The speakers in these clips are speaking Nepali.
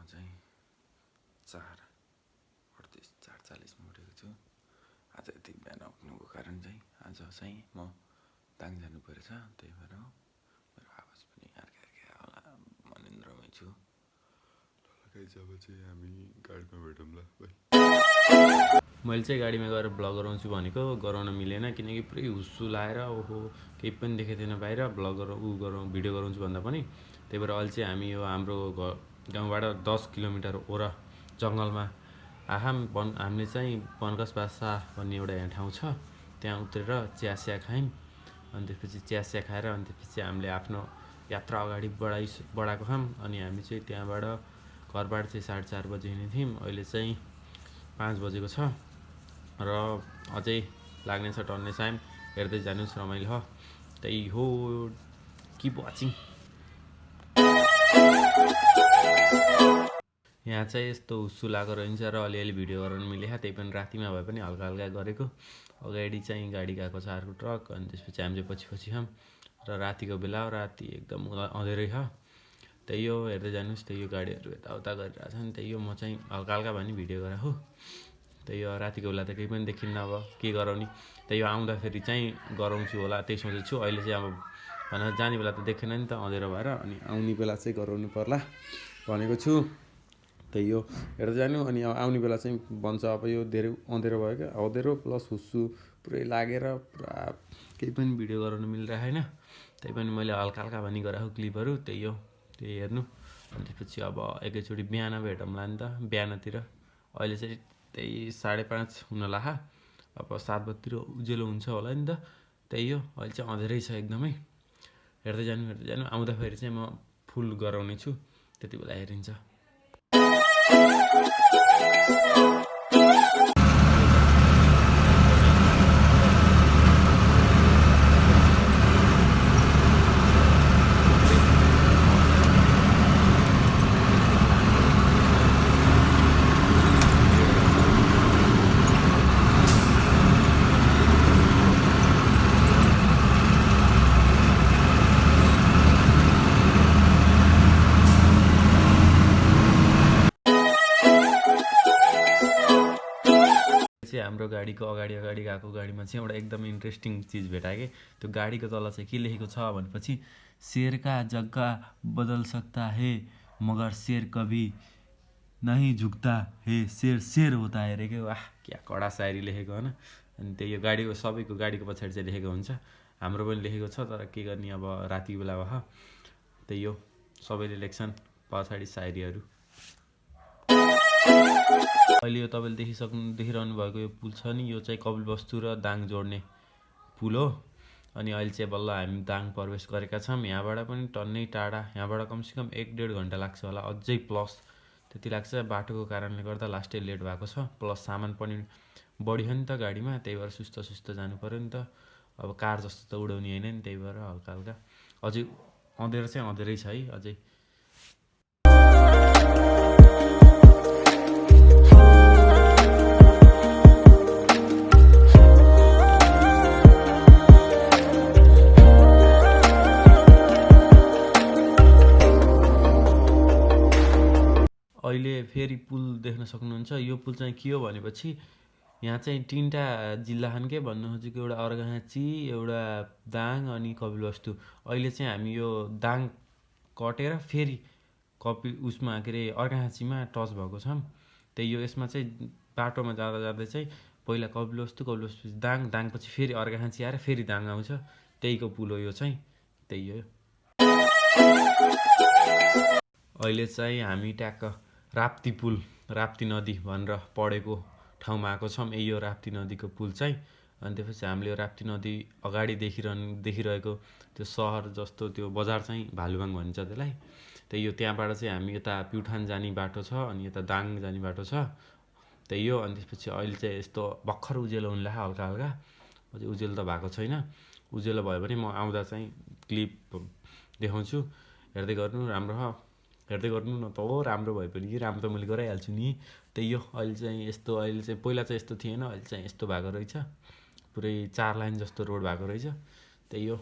चाहिँ 4:38 मा उठेको छु। आज यति बिहान उठ्नुको कारण चाहिँ आज चाहिँ म दाङ जानु परेछ, त्यही भएर मेरो आवाज पनि अर्कै होला। मनेन्द्रमै छु। जब चाहिँ हामी गाडीमा भेटौँला। मैले चाहिँ गाडीमा गएर भ्लग गराउँछु भनेको गराउन मिलेन, किनकि पुरै हुस्सु लाएर ओहो केही पनि देखेको थिएन बाहिर। भ्लग भिडियो गराउँछु भन्दा पनि। त्यही भएर अहिले चाहिँ हामी यो हाम्रो गाउँबाट 10 किलोमिटर ओर जङ्गलमा हामीले चाहिँ बनकस बासा भन्ने एउटा यहाँ ठाउँ छ, त्यहाँ उत्रेर चिया खायौँ। अनि त्यसपछि चिया खाएर अनि त्यसपछि हामीले आफ्नो यात्रा अगाडि बढाएको छौँ। अनि हामी चाहिँ त्यहाँबाट घरबाट चाहिँ 4:30 बजे हिँड्ने थियौँ। अहिले चाहिँ 5 बजेको छ र अझै लाग्ने छ टन्ने टाइम। हेर्दै जानुहोस्, रमाइलो हो। त्यही हो, किप वाचिङ। यहाँ चाहिँ यस्तो हुस्सु लागेको रहन्छ र अलिअलि भिडियो गराउनु मिलेको, त्यही पनि रातिमा भए पनि हल्का हल्का गरेको। अगाडि चाहिँ गाडी गएको छ, अर्को ट्रक, अनि त्यसपछि हामी चाहिँ पछि छौँ र रातिको बेला हो, राति एकदम अँधेरै छ। त्यही हो, हेर्दै जानुहोस्। त्यही हो, गाडीहरू यताउता गरिरहेको छन्। त्यही हो, म चाहिँ हल्का हल्का भए पनि भिडियो गराएको। त्यही हो, रातिको बेला त केही पनि देखिन्न, अब के गराउने। त्यही हो, आउँदाखेरि चाहिँ गराउँछु होला त्यही सोचेको छु। अहिले चाहिँ अब भनेर जाने बेला त देखेन नि त अँधेरो भएर, अनि आउने बेला चाहिँ गराउनु पर्ला भनेको छु। त्यही हो, हेर्दै जानु। अनि अब आउने बेला चाहिँ बन्छ। अब यो धेरै अँधेरो भयो क्या, अँधेरो प्लस हुस्सु पुरै लागेर पुरा केही पनि भिडियो गराउनु मिलिरहेको छैन। त्यही पनि मैले हल्का हल्का भनी गराएको क्लिपहरू। त्यही हो, त्यही हेर्नु। अनि त्यसपछि अब एकैचोटि बिहान भेटौँला नि त, बिहानतिर। अहिले चाहिँ त्यही 5:30 हुन लाग्यो। अब 7 बजीतिर उज्यालो हुन्छ होला नि त। त्यही हो, अहिले चाहिँ अँधेरै छ एकदमै। हेर्दै जानु। आउँदाखेरि चाहिँ म फुल गराउने छु, त्यति बेला हेरिन्छ। चाहिँ हाम्रो गाडीको अगाडि गएको गाडीमा चाहिँ एउटा एकदम इन्ट्रेस्टिङ चिज भेटायो कि। त्यो गाडीको तल चाहिँ के लेखेको छ भनेपछि, शेर का जग्गा बदल सकता है मगर शेर कभी नहीं झुक्ता है, शेर होता है रे के। वाह, क्या कडा शायरी लेखेको होइन। अनि त्यही यो गाडीको सबैको गाडीको पछाडि चाहिँ लेखेको हुन्छ। हाम्रो पनि लेखेको छ, तर के गर्ने, अब रातिको बेला भयो। त्यही हो, सबैले लेख्छन् पछाडि शायरीहरू। अहिले यो तपाईँले देखिरहनु भएको यो पुल छ नि, यो चाहिँ कपिलवस्तु र दाङ जोड्ने पुल हो। अनि अहिले चाहिँ बल्ल हामी दाङ प्रवेश गरेका छौँ। यहाँबाट पनि टन्नै टाढा, यहाँबाट कमसेकम 1-1.5 घन्टा लाग्छ होला, अझै प्लस त्यति लाग्छ। बाटोको कारणले गर्दा लास्टै लेट भएको छ, प्लस सामान पनि बढ्यो नि त गाडीमा। त्यही भएर सुस्त जानु पऱ्यो नि त। अब कार जस्तो त उडाउने होइन नि, त्यही भएर हल्का हल्का अझै अँधेरो चाहिँ अँधेरै छ है अझै। अहिले फेरि पुल देख्न सक्नुहुन्छ। यो पुल चाहिँ के हो भनेपछि, यहाँ चाहिँ 3टा जिल्ला छन् के भन्नु खोजेको, एउटा अर्घाखाँची, एउटा दाङ अनि कपिलवस्तु। अहिले चाहिँ हामी यो दाङ कटेर फेरि उसमा के अरे अर्घाखाँचीमा टच भएको छौँ। त्यही हो, यसमा चाहिँ बाटोमा जाँदा चाहिँ पहिला कपिलवस्तु दाङपछि फेरि अर्घाखाँची आएर फेरि दाङ आउँछ। त्यहीको पुल हो यो चाहिँ। त्यही हो, अहिले चाहिँ हामी ट्याक्क राप्ती नदी भनेर पढेको ठाउँमा आएको छौँ। यही हो राप्ती नदीको पुल चाहिँ। अनि त्यसपछि हामीले यो राप्ती नदी अगाडि देखिरहेको त्यो सहर जस्तो त्यो बजार चाहिँ भालुबाङ भनिन्छ त्यसलाई। त्यही हो, त्यहाँबाट चाहिँ हामी यता प्युठान जाने बाटो छ, अनि यता दाङ जाने बाटो छ। त्यही हो। अनि त्यसपछि अहिले चाहिँ यस्तो भर्खर उज्यालो हुन लाग्यो हल्का हल्का, अझै उज्यालो त भएको छैन। उज्यालो भयो भने म आउँदा चाहिँ क्लिप देखाउँछु, हेर्दै गर्नु। राम्रो हो, हेर्दै गर्नु न त। हो, राम्रो भयो पनि, राम्रो त मैले गराइहाल्छु नि। त्यही हो, अहिले चाहिँ यस्तो, अहिले चाहिँ पहिला चाहिँ यस्तो थिएन, अहिले चाहिँ यस्तो भएको रहेछ। पुरै 4 लाइन जस्तो रोड भएको रहेछ। त्यही हो।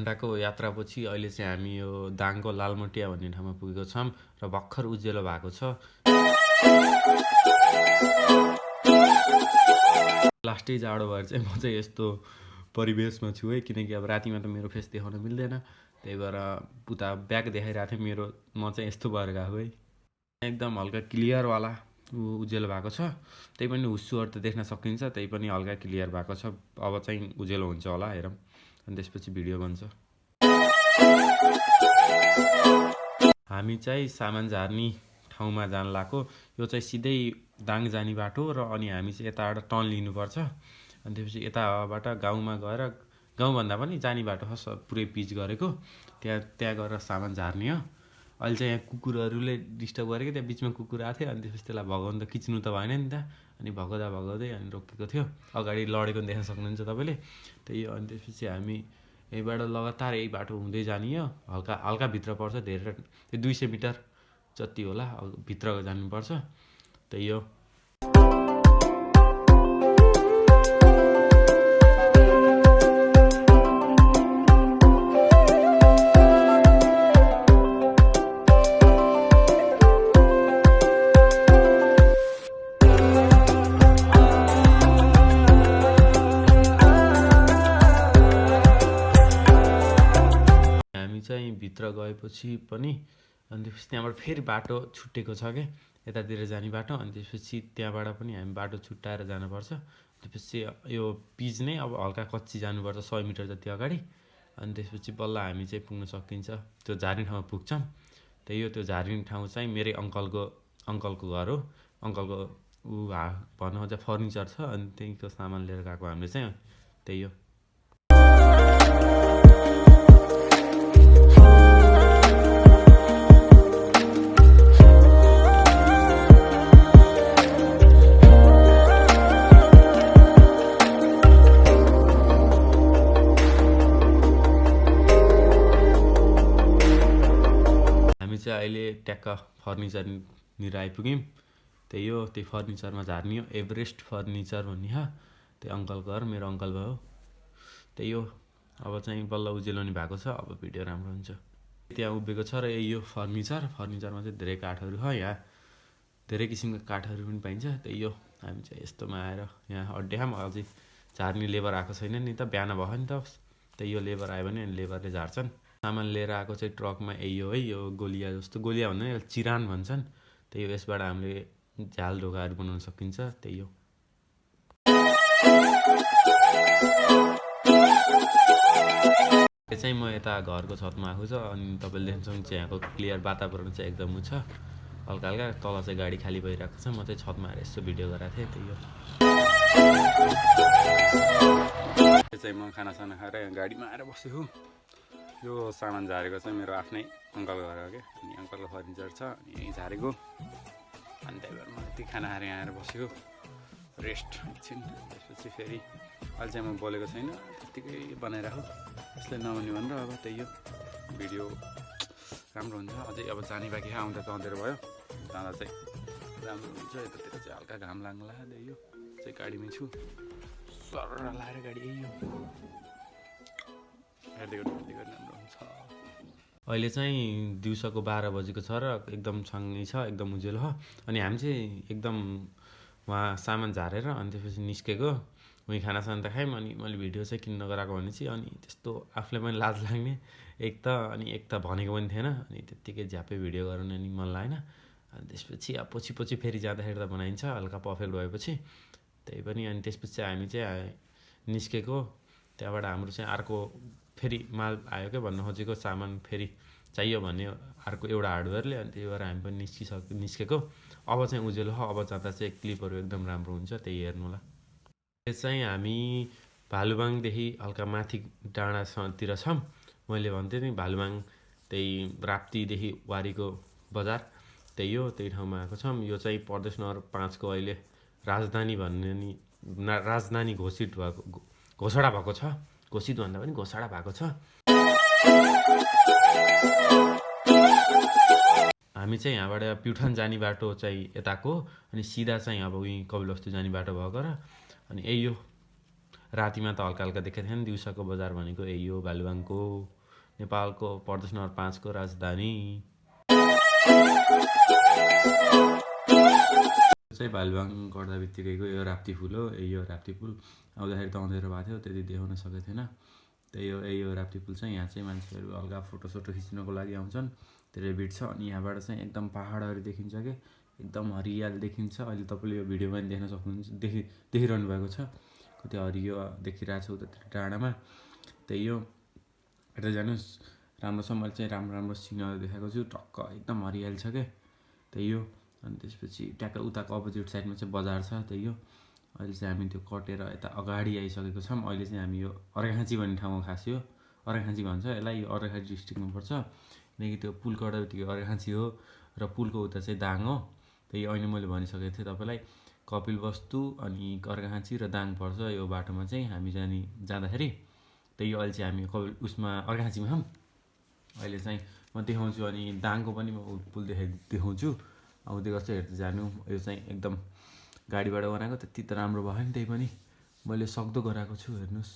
घन्टाको यात्रापछि अहिले चाहिँ हामी यो दाङको लालमटिया भन्ने ठाउँमा पुगेको छौँ र भर्खर उज्यालो भएको छ। लास्टै जाडो भएर चाहिँ म चाहिँ यस्तो परिवेशमा छु है, किनकि अब रातिमा त मेरो फेस देखाउन मिल्दैन, त्यही भएर उता ब्याक देखाइरहेको थियो मेरो, म चाहिँ यस्तो भएर गएको है। एकदम हल्का क्लियरवाला उज्यालो भएको छ, त्यही पनि हुस्सुहरू त देख्न सकिन्छ, त्यही पनि हल्का क्लियर भएको छ। अब चाहिँ उज्यालो हुन्छ होला, हेरौँ, अनि त्यसपछि भिडियो बन्छ। हामी चाहिँ सामान झार्ने ठाउँमा जान लाग्यो। यो चाहिँ सिधै दाङ जाने बाटो र अनि हामी चाहिँ यताबाट टर्न लिनुपर्छ, अनि त्यसपछि यताबाट गाउँमा गएर, गाउँभन्दा पनि जाने बाटो हो पुरै पिच गरेको, त्यहाँ गएर सामान झार्ने हो। अहिले चाहिँ यहाँ कुकुरहरूले डिस्टर्ब गरेको, त्यहाँ बिचमा कुकुर आएको थियो, अनि त्यसपछि त्यसलाई भगाउनु त खिच्नु त भएन नि त, अनि भगाउँदै अनि रोकेको थियो। अगाडि लडेको देख्न सक्नुहुन्छ तपाईँले, त्यही हो। अनि त्यसपछि हामी यहीँबाट लगातार यही बाटो हुँदै जाने हो। हल्का भित्र पर्छ, धेरै 200 मिटर जति होला भित्र जानुपर्छ, त्यही हो। चाहिँ भित्र गएपछि पनि अनि त्यसपछि त्यहाँबाट फेरि बाटो छुट्टेको छ क्या, यतातिर जाने बाटो, अनि त्यसपछि त्यहाँबाट पनि हामी बाटो छुट्टाएर जानुपर्छ। त्यसपछि यो पिच नै अब हल्का कच्ची जानुपर्छ 100 मिटर जति अगाडि, अनि त्यसपछि बल्ल हामी चाहिँ पुग्न सकिन्छ, त्यो झार्ने ठाउँमा पुग्छौँ। त्यही हो, त्यो झार्ने ठाउँ चाहिँ मेरै अङ्कलको घर हो। अङ्कलको भन्नु खोज्दा फर्निचर छ, अनि त्यहीँको सामान लिएर गएको हामीले चाहिँ, त्यही हो। अहिले ट्याक्क फर्निचरनिर आइपुग्यौँ, त्यही हो। त्यही फर्निचरमा झार्ने हो, एभरेस्ट फर्निचर भन्ने हो, त्यही अङ्कलको घर, मेरो अङ्कल भयो, त्यही हो। अब चाहिँ बल्ल उज्यालो नि भएको छ, अब भिडियो राम्रो हुन्छ। त्यहाँ उभिएको छ र यही हो फर्निचरमा चाहिँ धेरै काठहरू छ, यहाँ धेरै किसिमको काठहरू पनि पाइन्छ, त्यही हो। हामी चाहिँ यस्तोमा आएर यहाँ अड्ड्याम, अझै झार्ने लेबर आएको छैन नि त, बिहान भयो नि त, त्यही हो। लेबर आयो भने लेबरले झार्छन्। सामान लिएर आएको चाहिँ ट्रकमा यही हो है, यो गोलिया जस्तो, गोलिया भन्दा नि चिरान भन्छन्, त्यही हो। यसबाट हामीले झाल ढोकाहरू बनाउन सकिन्छ, त्यही हो। चाहिँ म यता घरको छतमा आएको छ, अनि तपाईँले देख्न सक्नुहुन्छ यहाँको क्लियर वातावरण चाहिँ एकदम छ, हल्का तल चाहिँ गाडी खाली भइरहेको छ। म चाहिँ छतमा आएर यसो भिडियो गराएको थिएँ, त्यही हो। त्यो चाहिँ म खानासाना खाएर गाडीमा आएर बसेको। यो सामान झारेको चाहिँ मेरो आफ्नै अङ्कलको घर हो क्या, अनि अङ्कलको फर्निचर छ, अनि यहीँ झारेको, अनि त्यही भएर म यति खाना खाएर यहाँ आएर बसेको, रेस्ट एकछिन। त्यसपछि फेरि अहिले चाहिँ म बोलेको छैन, त्यत्तिकै बनाइराखेको, यसलाई नहुने भनेर। अब त्यही हो, भिडियो राम्रो हुन्छ। अझै अब जाने बाँकी आउँदा त अँधेरो भयो, जाँदा चाहिँ राम्रो हुन्छ। यतातिर चाहिँ हल्का घाम लाग्ला, त्यही हो। चाहिँ गाडीमै छु, सर लाएर गाडी यही हो, हेर्दै राम्रो हुन्छ। अहिले चाहिँ दिउँसोको 12 बजेको छ र एकदम छङ्गै छ, एकदम उज्यालो हो। अनि हामी चाहिँ एकदम वहाँ सामान झारेर अनि त्यसपछि निस्केको, उहीँ खानासाना त खायौँ, अनि मैले भिडियो चाहिँ किन नगराएको भनेपछि, अनि त्यस्तो आफूलाई पनि लाज लाग्ने एक त, अनि एक त भनेको पनि थिएन, अनि त्यत्तिकै झ्यापै भिडियो गर्नु नि मन लागेन। अनि त्यसपछि अब पछि फेरि जाँदाखेरि त बनाइन्छ, हल्का पर्फेक्ट भएपछि, त्यही पनि। अनि त्यसपछि हामी चाहिँ निस्केको, त्यहाँबाट हाम्रो चाहिँ अर्को फेरि माल आयो क्या, भन्नु खोजेको सामान फेरि चाहियो भन्ने अर्को एउटा हार्डवेयरले, अनि त्यही भएर हामी पनि निस्केको। अब चाहिँ उज्यालो हो, अब जाँदा चाहिँ क्लिपहरू एकदम राम्रो हुन्छ, त्यही हेर्नु होला। यो चाहिँ हामी भालुबाङदेखि हल्का माथि डाँडातिर छौँ। मैले भन्थेँ नि भालुबाङ, त्यही राप्तीदेखि वारीको बजार, त्यही हो, त्यही ठाउँमा आएको छौँ। यो चाहिँ प्रदेश नम्बर 5 को अहिले राजधानी भन्ने नि राजधानी घोषणा भएको छ, घोषित भन्दा पनि घोषणा भएको छ। हामी चाहिँ यहाँबाट प्युठान जाने बाटो चाहिँ यताको, अनि सिधा चाहिँ अब उहीँ कपिलवस्तु जाने बाटो भएको र अनि यही हो। रातिमा त हल्का देखाएको थिएन, दिउँसोको बजार भनेको यही हो भालुबाङको। नेपालको प्रदेश नम्बर 5 को राजधानी चाहिँ भालुवाङ गर्दा बित्तिकैको यो राप्ती पुल हो। यो राप्ती पुल आउँदाखेरि त अँधेरो भएको थियो, त्यति देखाउन सकेको थिएन। त्यही हो राप्ती पुल चाहिँ। यहाँ चाहिँ मान्छेहरू हल्का फोटोसोटो खिच्नको लागि आउँछन्, धेरै भिड छ। अनि यहाँबाट चाहिँ एकदम पहाडहरू देखिन्छ के, एकदम हरियाली देखिन्छ। अहिले तपाईँले यो भिडियोमा पनि देख्न सक्नुहुन्छ, देखिरहनु भएको छ कति हरियो देखिरहेको छ उतातिर डाँडामा। त्यही हो, हेर्दै जानुहोस्, राम्रो छ। मैले चाहिँ राम्रो राम्रो सिनहरू देखाएको छु, टक्क एकदम हरियाली छ क्या। त्यही हो। अनि त्यसपछि ट्याक्क उताको अपोजिट साइडमा चाहिँ बजार छ। त्यही हो। अहिले चाहिँ हामी त्यो कटेर यता अगाडि आइसकेको छौँ। अहिले चाहिँ हामी यो अर्घाखाँची भन्ने ठाउँमा खास यो अर्घाखाँची भन्छ यसलाई। यो अर्घाखाँची डिस्ट्रिक्टमा पर्छ, किनकि त्यो पुल कट्दा बित्तिकै अर्घाखाँची हो र पुलको उता चाहिँ दाङ हो। त्यही अहिले मैले भनिसकेको थिएँ तपाईँलाई, कपिलवस्तु अनि अर्घाखाँची र दाङ पर्छ यो बाटोमा चाहिँ हामी जाँदाखेरि। त्यही अहिले चाहिँ हामी उसमा अर्घाखाँचीमा छौँ। अहिले चाहिँ म देखाउँछु, अनि दाङको पनि म पुल देखाउँछु। आउँदै गर्छ, हेर्दै जानु। यो चाहिँ एकदम गाडीबाट बनाएको, त्यति त राम्रो भएन, त्यही पनि मैले सक्दो गराएको छु, हेर्नुहोस्।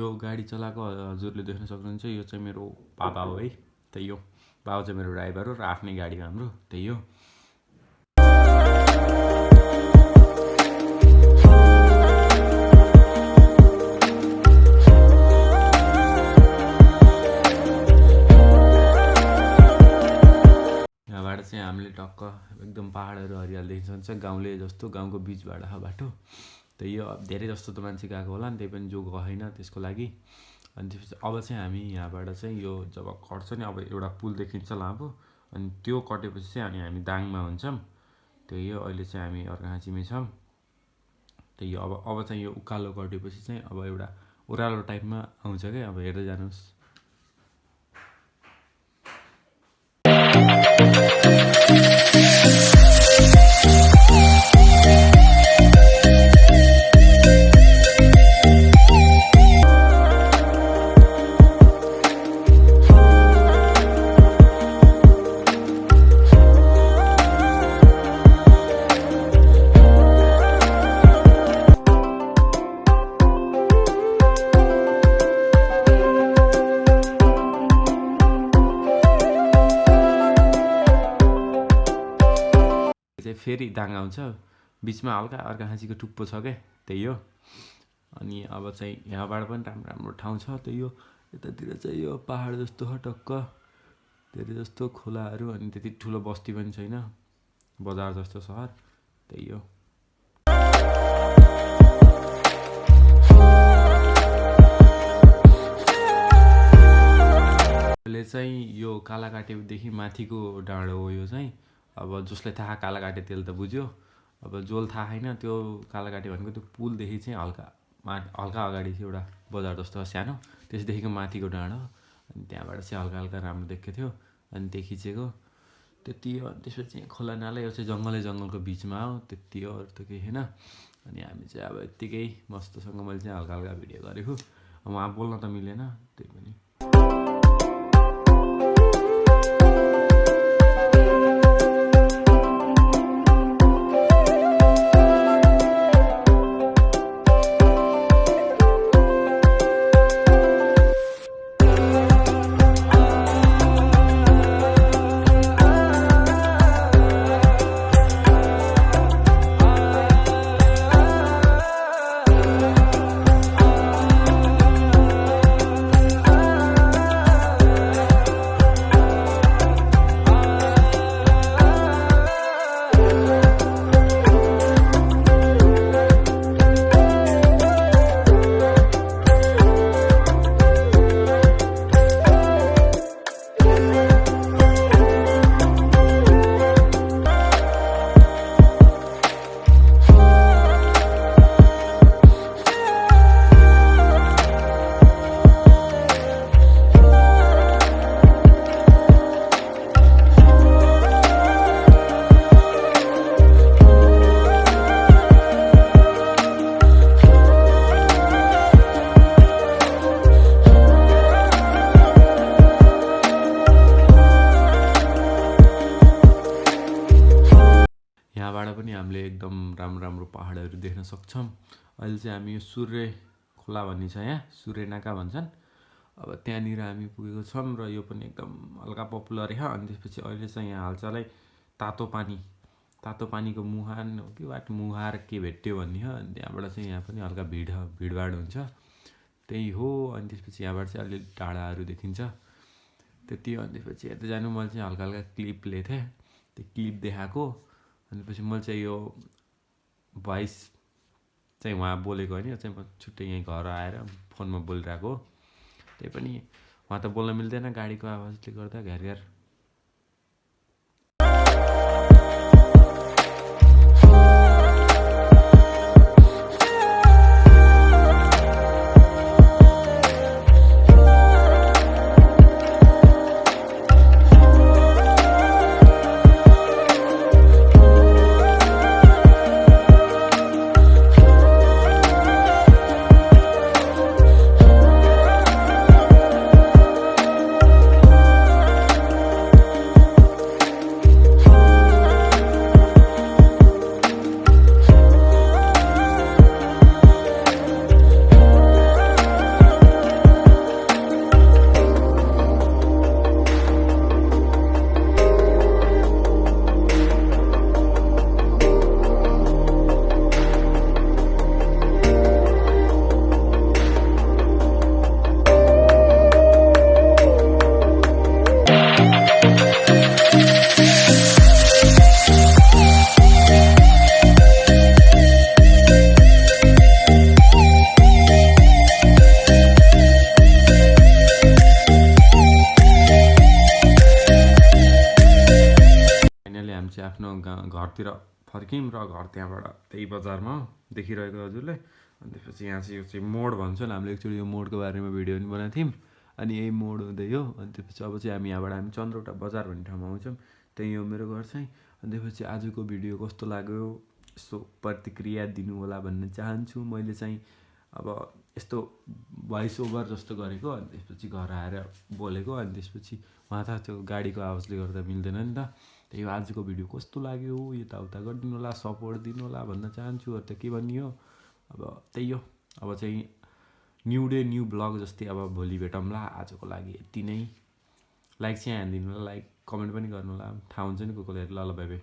यो गाडी चलाएको हजुरले देख्न सक्नुहुन्छ, यो चाहिँ मेरो बाबा हो है। त्यही हो, बाबा चाहिँ मेरो ड्राइभर हो र आफ्नै गाडी हो हाम्रो। त्यही हो। यहाँबाट चाहिँ हामीले टक्क एकदम पहाडहरू हरियाली देखिन्छ, गाउँले जस्तो, गाउँको बिचबाट बाटो। त्यही हो। धेरै जस्तो त मान्छे गएको होला नि, त्यही पनि जो गएन त्यसको लागि। अनि त्यसपछि अब चाहिँ हामी यहाँबाट चाहिँ यो जब कट्छ नि, अब एउटा पुल देखिन्छ लामो, अनि त्यो कटेपछि चाहिँ अनि हामी दाङमा हुन्छौँ। त्यही हो। अहिले चाहिँ हामी अर्घाखाँचीमै छौँ। त्यही हो। अब चाहिँ यो उकालो कटेपछि चाहिँ अब एउटा ओह्रालो टाइपमा आउँछ क्या। अब हेर्दै जानुहोस्। फेरि दाङ आउँछ, बिचमा हल्का अर्घाखाँचीको टुप्पो छ क्या। त्यही हो। अनि अब चाहिँ यहाँबाट पनि राम्रो राम्रो ठाउँ छ। त्यही हो। यतातिर चाहिँ यो पहाड जस्तो छ टक्क, धेरै जस्तो खोलाहरू, अनि त्यति ठुलो बस्ती पनि छैन, बजार जस्तो सहर। त्यही हो। अहिले चाहिँ यो कालाकाटेदेखि माथिको डाँडो हो यो चाहिँ। अब जसलाई थाहा कालाकाटे त्यसले त बुझ्यो। अब जसले थाहा छैन, त्यो कालाकाटे भनेको त्यो पुलदेखि चाहिँ हल्का अगाडि चाहिँ एउटा बजार जस्तो सानो, त्यसदेखिको माथिको डाँडो। अनि त्यहाँबाट चाहिँ हल्का हल्का राम्रो देखेको थियो, अनि त्यो खिचेको त्यति हो। त्यसपछि चाहिँ खोला नाला, यो चाहिँ जङ्गलको बिचमा हो। त्यति हो, अरू त केही छैन। अनि हामी चाहिँ अब यत्तिकै मस्तसँग मैले चाहिँ हल्का हल्का भिडियो गरेको। उहाँ बोल्न त मिलेन, त्यही पनि। हामीले एकदम राम्रो राम्रो पहाडहरू देख्न सक्छौँ। अहिले चाहिँ हामी यो सूर्य खोला भन्ने छ यहाँ, सूर्य नाका भन्छन्। अब त्यहाँनिर हामी पुगेको छौँ र यो पनि एकदम हल्का पपुलर छ। अनि त्यसपछि अहिले चाहिँ यहाँ हालचालै तातो पानीको मुहान हो कि वाट मुहार के भेट्यो भन्ने हो। अनि त्यहाँबाट चाहिँ यहाँ पनि हल्का भिडभाड हुन्छ, त्यही हो। अनि त्यसपछि यहाँबाट चाहिँ अलिअलि डाँडाहरू देखिन्छ, त्यति हो। अनि त्यसपछि यता जानु मैले चाहिँ हल्का हल्का क्लिप लिएको थिएँ, त्यो क्लिप देखाएको। अनि त्यसपछि मैले चाहिँ यो भोइस चाहिँ उहाँ बोलेको होइन, यो चाहिँ म छुट्टै यहीँ घर आएर फोनमा बोलिरहेको हो। त्यही पनि उहाँ त बोल्न मिल्दैन गाडीको आवाजले गर्दा घ्यार। आफ्नो घरतिर फर्क्यौँ र घर त्यहाँबाट त्यही बजारमा देखिरहेको हजुरले। अनि त्यसपछि यहाँ चाहिँ यो चाहिँ मोड भन्छन्, हामीले एकचोटि यो मोडको बारेमा भिडियो पनि बनाएको थियौँ। अनि यही मोड हुँदै हो। अनि त्यसपछि अब चाहिँ यहाँबाट हामी चन्द्रवटा बजार भन्ने ठाउँमा आउँछौँ, त्यही हो मेरो घर चाहिँ। अनि त्यसपछि आजको भिडियो कस्तो लाग्यो यसो प्रतिक्रिया दिनु होला भन्न चाहन्छु। मैले चाहिँ अब यस्तो भोइस ओभर जस्तो गरेको, अनि त्यसपछि घर आएर बोलेको। अनि त्यसपछि उहाँ त त्यो गाडीको आवाजले गर्दा मिल्दैन नि त। त्यही हो, आजको भिडियो कस्तो लाग्यो यताउता गरिदिनु होला, सपोर्ट दिनु होला भन्न चाहन्छु। अरू त के भन्ने हो, अब त्यही हो। अब चाहिँ न्यू डे न्यू ब्लग जस्तै अब भोलि भेटौँला। आजको लागि यति नै। लाइक चाहिँ हानिदिनु होला, लाइक कमेन्ट पनि गर्नु होला, थाहा हुन्छ नि को कोले। ल बाई बाई।